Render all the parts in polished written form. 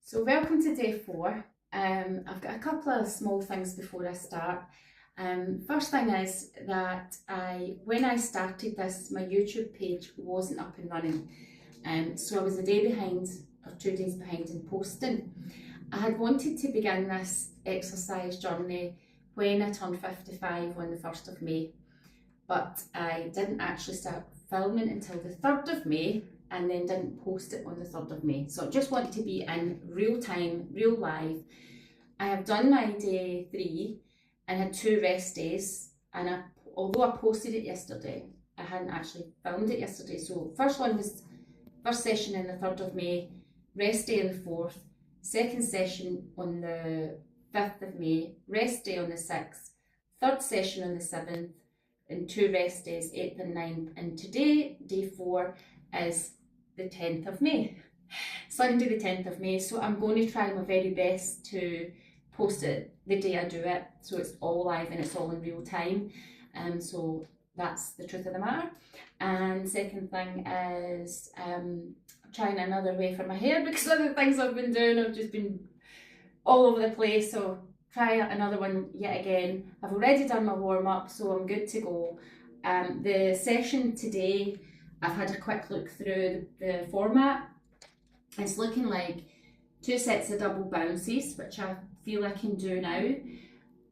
So welcome to day 4. I've got a couple of small things before I start. First thing is that when I started this, my YouTube page wasn't up and running. So I was a day behind or 2 days behind in posting. I had wanted to begin this exercise journey when I turned 55 on the 1st of May, but I didn't actually start filming until the 3rd of May and then didn't post it on the 3rd of May. So I just want to be in real time, real live. I have done my day 3 and had 2 rest days, and although I posted it yesterday, I hadn't actually filmed it yesterday. So first one was first session on the 3rd of May, rest day on the 4th, second session on the 5th of May, rest day on the 6th, third session on the 7th, and 2 rest days, 8th and 9th. And today, day 4, is the 10th of May, Sunday the 10th of May. So I'm going to try my very best to post it the day I do it, so it's all live and it's all in real time. So that's the truth of the matter. And second thing is trying another way for my hair, because other things I've been doing have just been all over the place. So try another one yet again. I've already done my warm-up, so I'm good to go. The session today, I've had a quick look through the format. It's looking like 2 sets of double bounces, which I feel I can do now,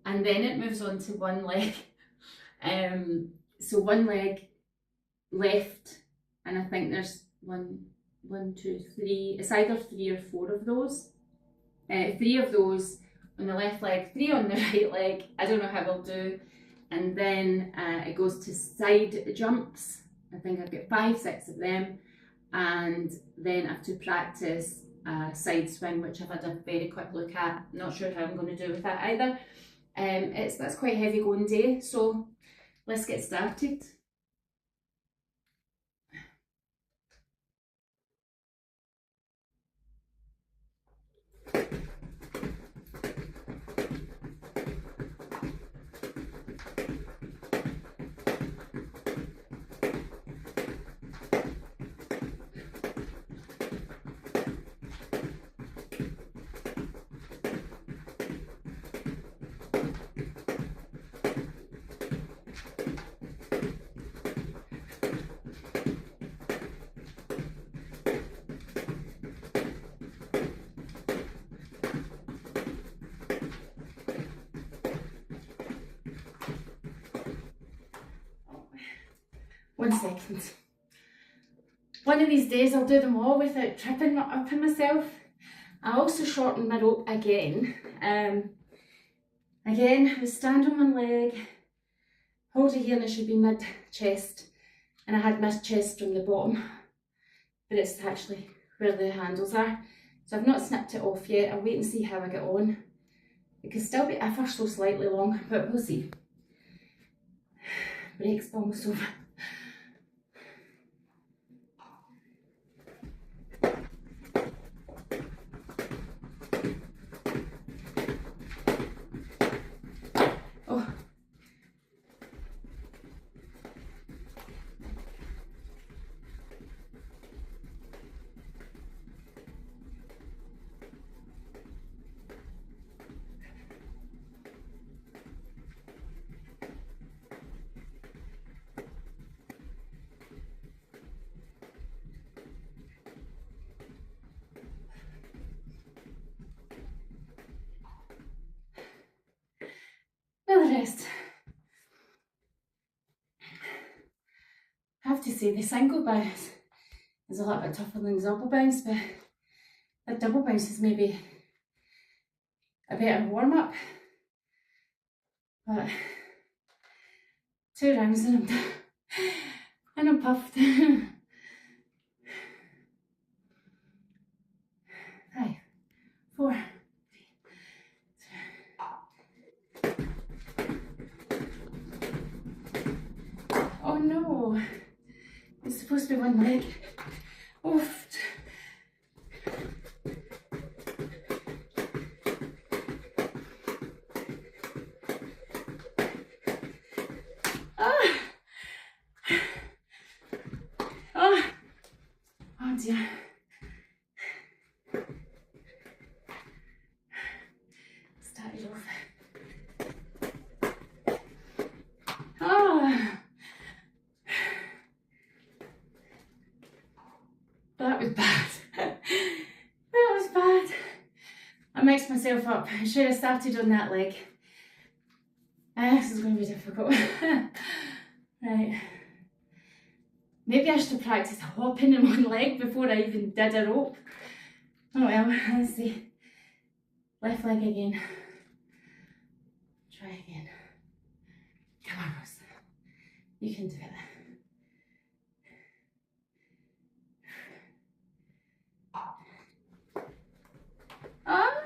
and then it moves on to one leg. So one leg left, and I think there's 1, 2, 3. It's either 3 or 4 of those. 3 of those on the left leg, 3 on the right leg. I don't know how I'll do. And then it goes to side jumps. I think I've got 5 sets of them, and then I have to practice side swing, which I've had a very quick look at. Not sure how I'm going to do with that either. That's quite a heavy going day, so let's get started. One second. One of these days I'll do them all without tripping up on myself. I also shortened my rope again. Again, I stand on one leg, hold it here, and it should be mid-chest. And I had mid-chest from the bottom, but it's actually where the handles are. So I've not snipped it off yet. I'll wait and see how I get on. It could still be ever so slightly long, but we'll see. Break's almost over. Now the rest. I have to say the single bounce is a little bit tougher than the double bounce, but the double bounce is maybe a better warm-up. But 2 rounds and I'm done. And I'm puffed. 5, 4. Oh no, it's supposed to be one leg. Oof. Ah. Oh dear. I mixed myself up. I should have started on that leg. This is going to be difficult. Right. Maybe I should have practiced hopping in one leg before I even did a rope. Oh well, let's see. Left leg again. Try again. Come on, Rose. You can do it. Ah!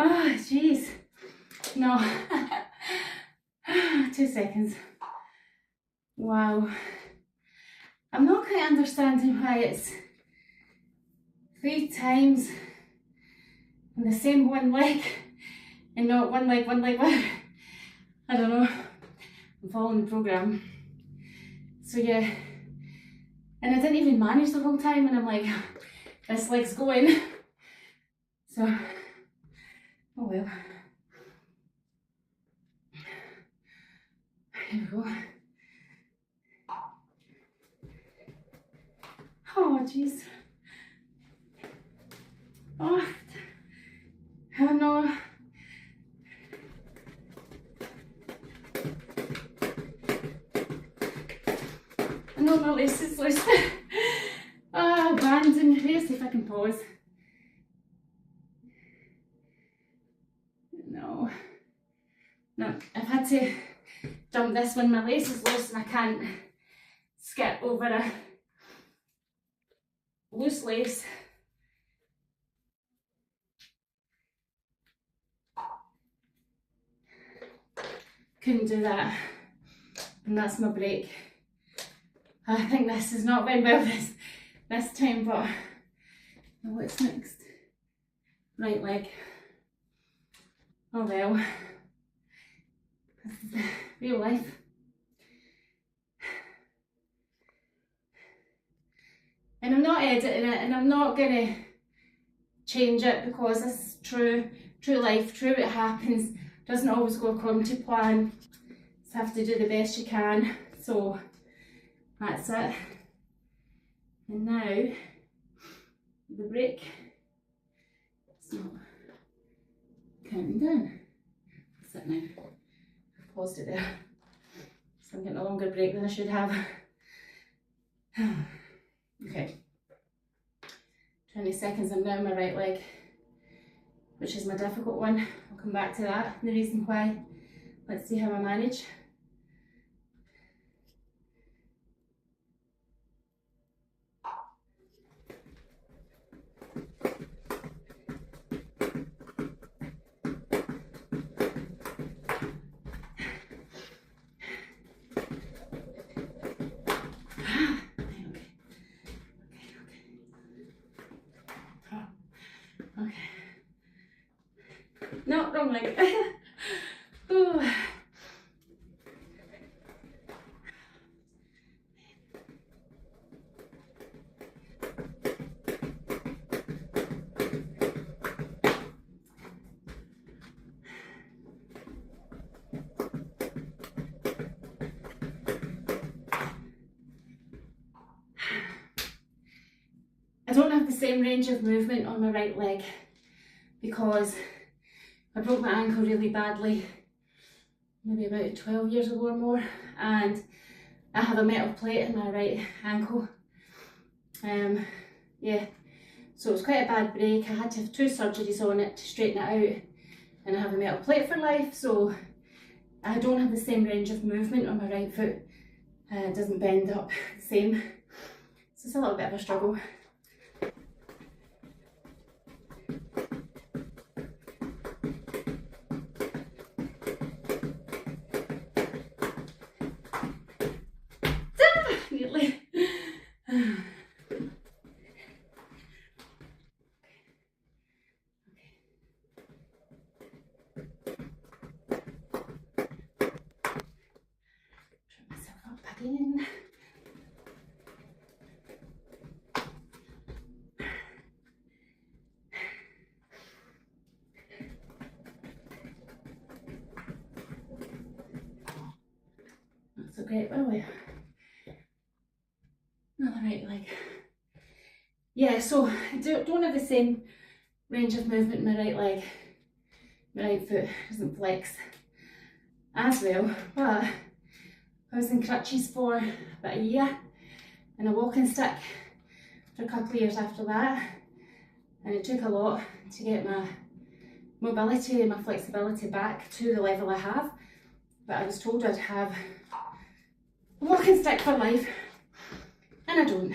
Oh, jeez. No. 2 seconds. Wow. I'm not quite understanding why it's 3 times on the same one leg and not one leg, one. I don't know. I'm following the program. So yeah. And I didn't even manage the whole time, and I'm like, this leg's going. So, oh well. Here we go. Oh, jeez. Oh no. No, my lace is loose. Abandon. Let's see if I can pause. No. No, I've had to jump this when my lace is loose and I can't skip over a loose lace. Couldn't do that. And that's my break. I think this has not been well this time, but what's next? Right leg. Oh well. This is real life. And I'm not editing it, and I'm not gonna change it because this is true life, true what happens. Doesn't always go according to plan. Just have to do the best you can. So that's it. And now the break. It's not counting down. That's it now. I've paused it there. So I'm getting a longer break than I should have. Okay. 20 seconds. I'm now on my right leg, which is my difficult one. I'll come back to that. The reason why. Let's see how I manage. Okay. No, wrong leg. Ooh. I don't have the same range of movement on my right leg because I broke my ankle really badly maybe about 12 years ago or more, and I have a metal plate in my right ankle. Yeah, so it was quite a bad break. I had to have 2 surgeries on it to straighten it out, and I have a metal plate for life, so I don't have the same range of movement on my right foot. It doesn't bend up the same, so it's a little bit of a struggle. Nearly. again. That's a great way. Another right leg. Yeah, so I don't have the same range of movement in my right leg. My right foot doesn't flex as well, but I was in crutches for about a year and a walking stick for a couple of years after that, and it took a lot to get my mobility and my flexibility back to the level I have, but I was told I'd have a walking stick for life, and I don't.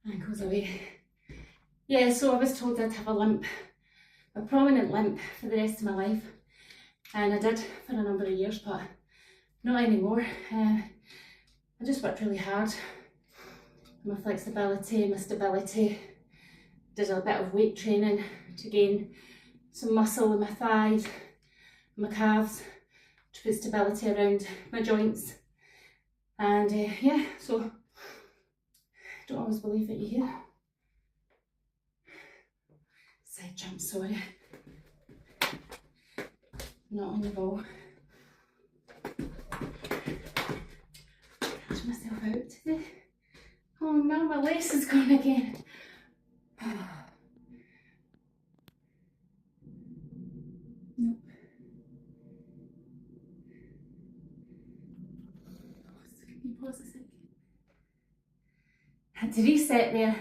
Ankles away. Yeah, so I was told I'd have a limp, a prominent limp for the rest of my life, and I did for a number of years, but not anymore. I just worked really hard. My flexibility, my stability, did a bit of weight training to gain some muscle in my thighs, my calves, to put stability around my joints. And yeah, so don't always believe what you hear. Side jump, sorry. Not on the ball. Catch myself out today. Oh no, my lace is gone again. Nope. Can you pause a sec? Had to reset there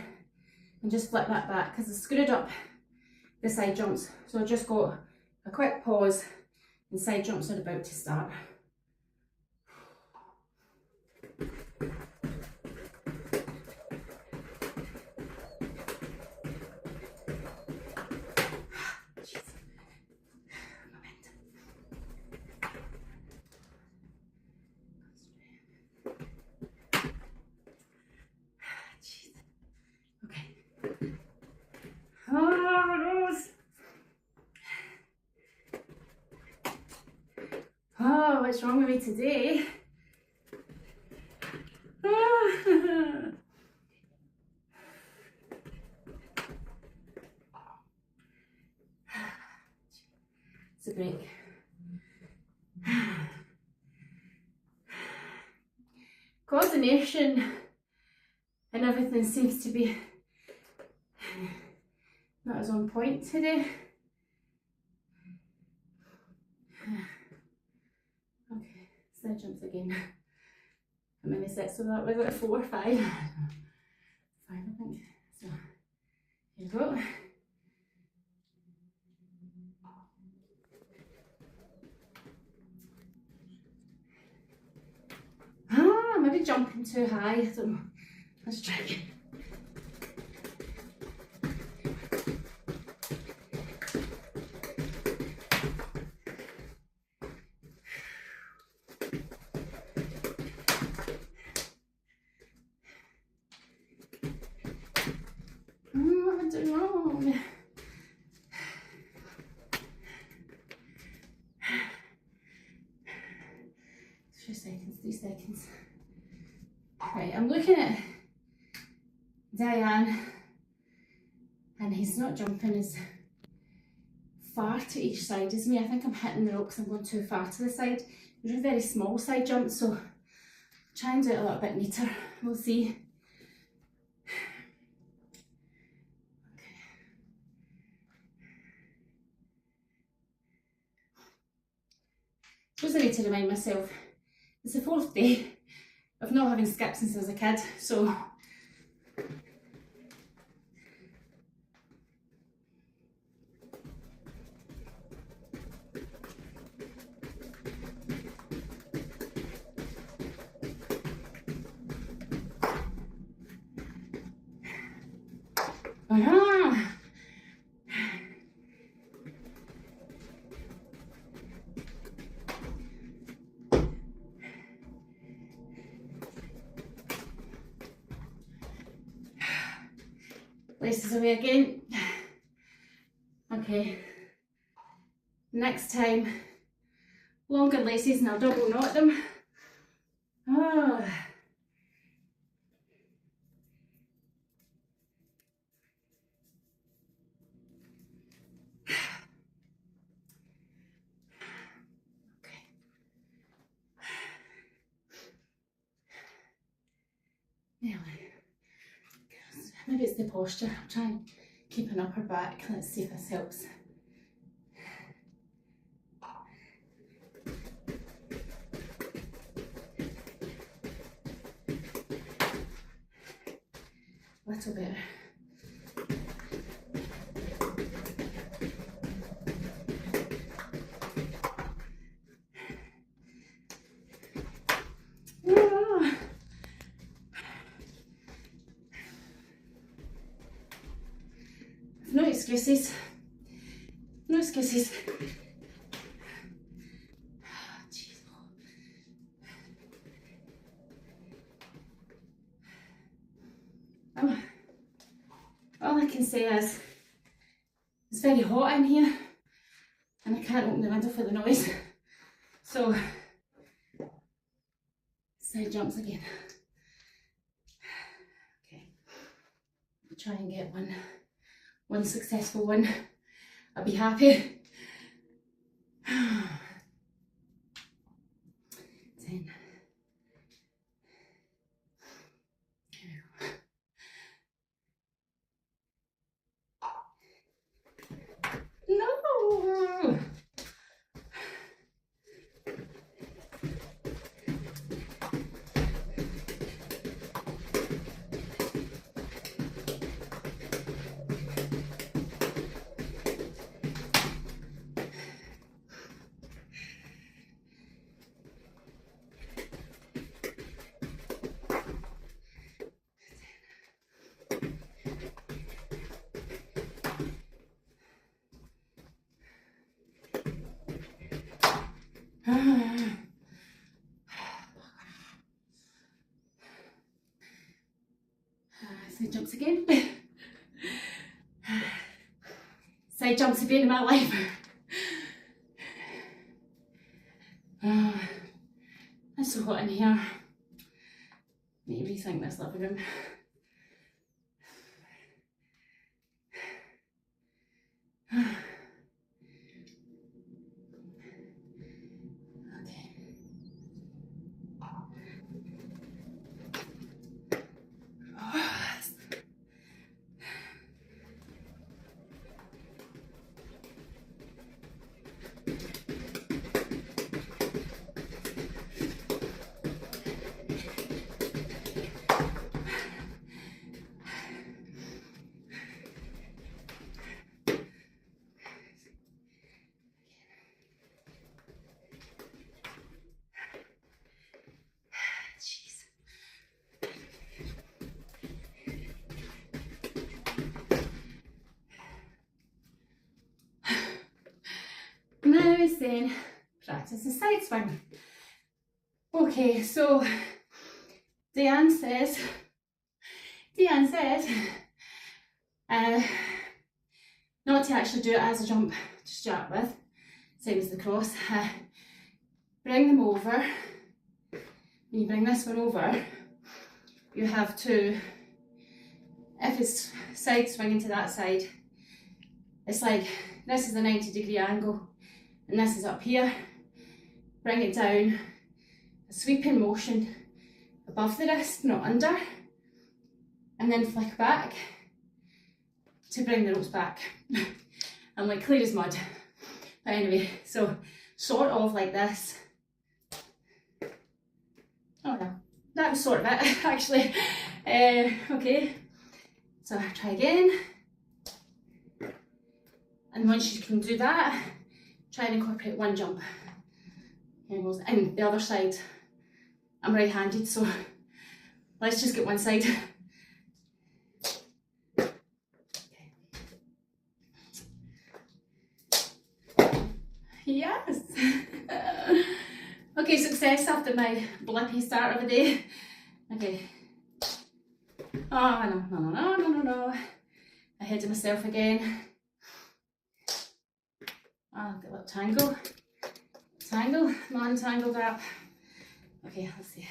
and just flip that back because I screwed up the side jumps. So I just got a quick pause and side jumps are about to start. Oh, what's wrong with me today? It's a break. Coordination and everything seems to be not as on point today. Okay, side jumps again. How many sets of that was it? 4 or 5? 5, I think. So here we go. Maybe jumping too high. I don't know. Let's try again. What am I doing wrong? Three seconds. Right, I'm looking at Diane, and he's not jumping as far to each side as me. I think I'm hitting the rope because I'm going too far to the side. These are very small side jumps, so try and do it a little bit neater. We'll see. Okay. Suppose I need to remind myself, it's the 4th day of not having skipped since I was a kid, so Ah. Laces away again. Okay. Next time, longer laces and I'll double knot them. Oh. Maybe it's the posture. I'm trying to keep an upper back. Let's see if this helps. A little better. No excuses. No excuses. All I can say is it's very hot in here and I can't open the window for the noise. So, side jumps again. Okay, I'll try and get one successful one. I'll be happy. 10. No! Side jumps again. Side jumps have been in my life. It's so hot in here. Need to rethink this living room. Now it's then practice the side swing. Okay, so Deanne says not to actually do it as a jump to start with, same as the cross. Bring them over. When you bring this one over, you have to, if it's side swinging to that side, it's like this is a 90-degree angle and this is up here. Bring it down, a sweeping motion above the wrist, not under, and then flick back to bring the ropes back. I'm like clear as mud. But anyway, so sort of like this. Oh no, that was sort of it actually. Okay, so try again. And once you can do that, try and incorporate one jump. And the other side, I'm right-handed, so let's just get one side. Yes. Okay, success after my blippy start of the day. Okay. Oh, no. Ahead of myself again. Oh, get a little tangle. Tangle, not untangled up. Okay, let's see.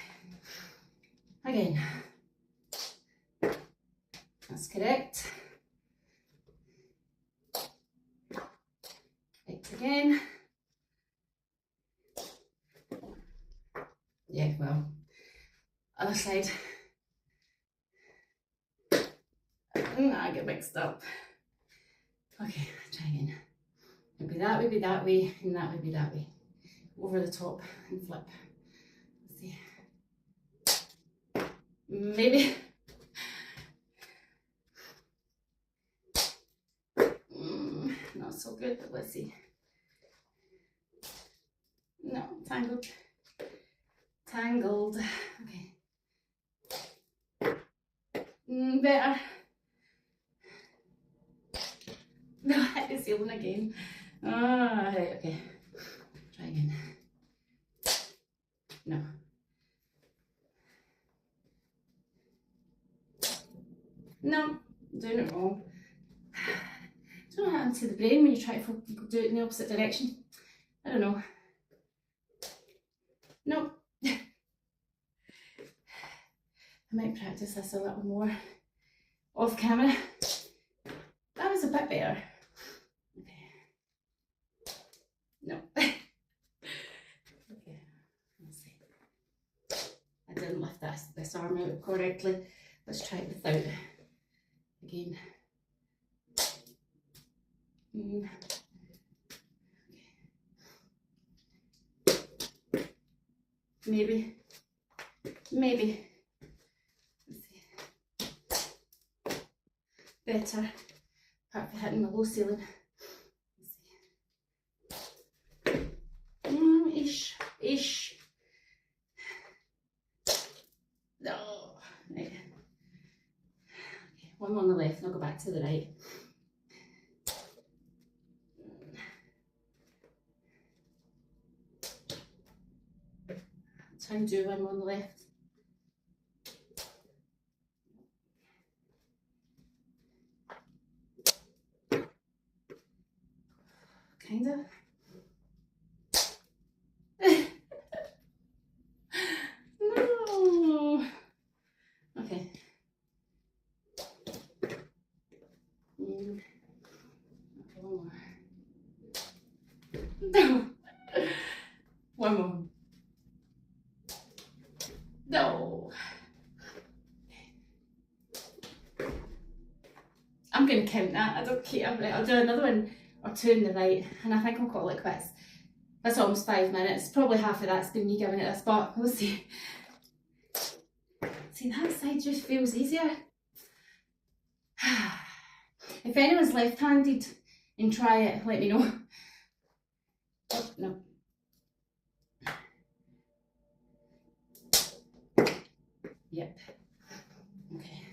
Again. That's correct. Correct again. Yeah, well, other side. I get mixed up. Okay, try again. It'd be that way, and that would be that way. Over the top and flip. Let's see. Maybe. Not so good, but let's see. No, tangled. Tangled. Okay. Better. No, I hit the ceiling again. Ah, right, okay. Try again. No. No, doing it wrong. I don't know what happens to the brain when you try to do it in the opposite direction. I don't know. No. I might practice this a little more off camera. That was a bit better. Okay. No. Okay, let's see. I didn't lift this arm out correctly. Let's try it without. Again. Maybe. Let's see. Better. Apart from hitting the low ceiling. Let's see. Ish. No. Right. Okay, one more on the left and I'll go back to the right. Try and do one more on the left. Kind of. No. Okay. Okay, one more. No. One more. No. I'm going to count that. I don't care. Right, I'll do another one or two in the right, and I think I'll call it quits. That's almost 5 minutes. Probably half of that's been me giving it a spot. We'll see. See, that side just feels easier. If anyone's left-handed and try it, let me know. Oh, no. Yep. Okay.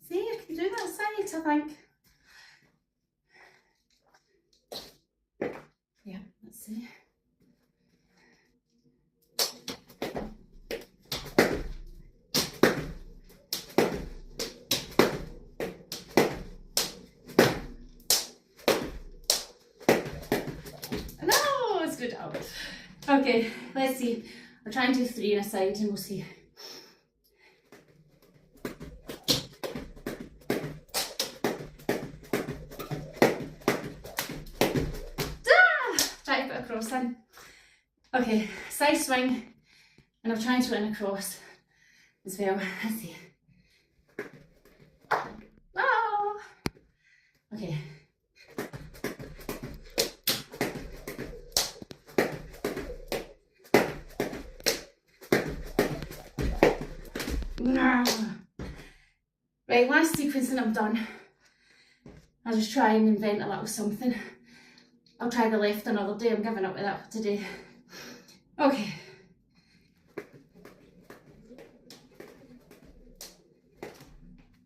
See, I can do that side, I think. Yeah, let's see. No, it's good job. Okay, let's see. I'll try and do 3 in a side and we'll see. Try to put a cross in. Okay, side swing, and I'll try and swing across as well. Let's see. Oh. Okay. Right, last sequence and I'm done. I'll just try and invent a little something. I'll try the left another day. I'm giving up with that for today. Okay.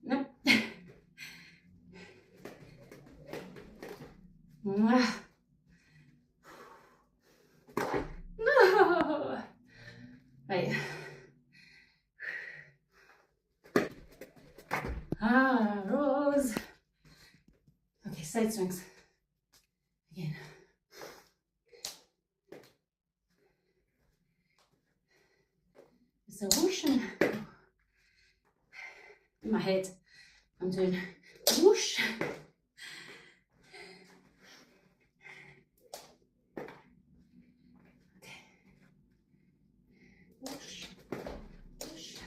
Nope. Rose. Okay, side swings. Again. It's a whoosh. In my head, I'm doing whoosh. Okay. Whoosh. Whoosh.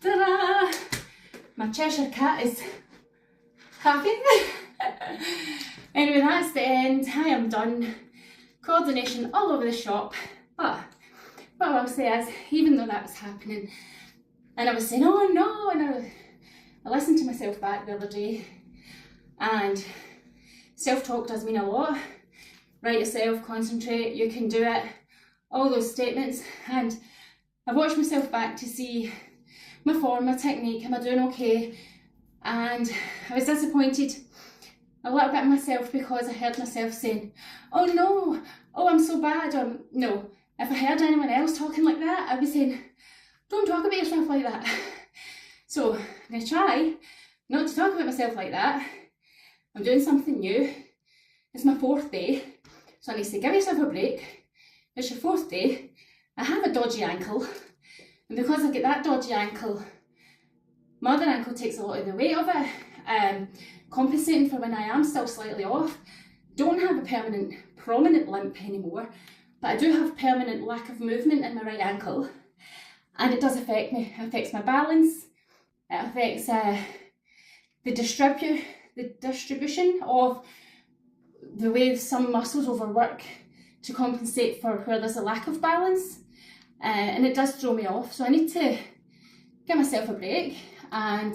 Ta-da! My Cheshire cat is happy. Anyway, that's the end. I am done. Coordination all over the shop. But what I will say is, even though that was happening, and I was saying, oh no, and I listened to myself back the other day, and self-talk does mean a lot. Write yourself, concentrate, you can do it, all those statements. And I watched myself back to see my form, my technique, am I doing okay? And I was disappointed a little bit in myself because I heard myself saying, oh no, oh I'm so bad. No, if I heard anyone else talking like that, I'd be saying, don't talk about yourself like that. So I'm going to try not to talk about myself like that. I'm doing something new. It's my 4th day, so I need to give yourself a break. It's your 4th day. I have a dodgy ankle, and because I've got that dodgy ankle, my other ankle takes a lot of the weight of it, compensating for when I am still slightly off. Don't have a prominent limp anymore, but I do have permanent lack of movement in my right ankle, and it does affect me. It affects my balance. It affects the distribution of the way some muscles overwork to compensate for where there's a lack of balance, and it does throw me off. So I need to give myself a break, and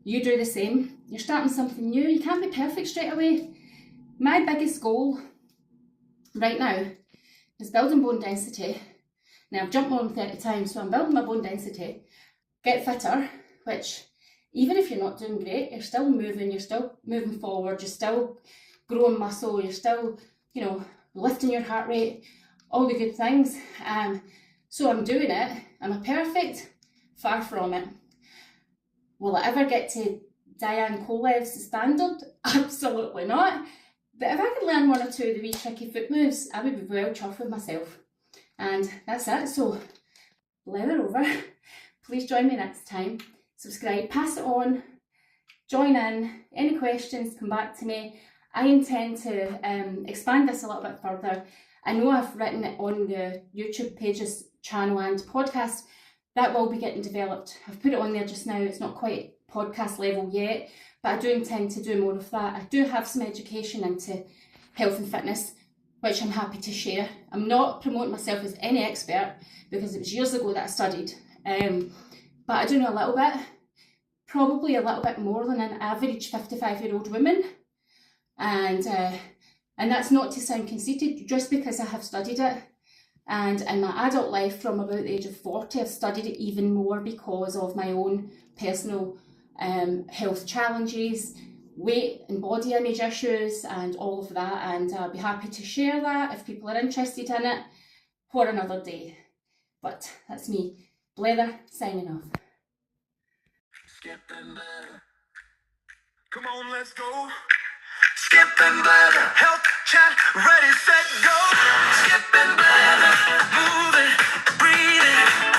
you do the same. You're starting something new. You can't be perfect straight away. My biggest goal right now is building bone density. Now I've jumped more than 30 times, so I'm building my bone density, get fitter, which even if you're not doing great, you're still moving forward, you're still growing muscle, you're still, lifting your heart rate, all the good things. So I'm doing it. Am I perfect? Far from it. Will I ever get to Diane Kolev's standard? Absolutely not. But if I could learn one or two of the wee tricky foot moves, I would be well chuffed with myself. And that's it. So, blather over. Please join me next time. Subscribe, pass it on, join in. Any questions, come back to me. I intend to expand this a little bit further. I know I've written it on the YouTube pages, channel and podcast. That will be getting developed. I've put it on there just now. It's not quite podcast level yet, but I do intend to do more of that. I do have some education into health and fitness, which I'm happy to share. I'm not promoting myself as any expert because it was years ago that I studied. But I do know a little bit, probably a little bit more than an average 55-year-old woman. And that's not to sound conceited, just because I have studied it. And in my adult life, from about the age of 40, I've studied it even more because of my own personal health challenges, weight and body image issues and all of that. And I'll be happy to share that if people are interested in it for another day. But that's me, Blether, signing off. Skipping better. Come on, let's go. Skipping better. Health chat, ready, set, go. Skipping better. Moving, breathing.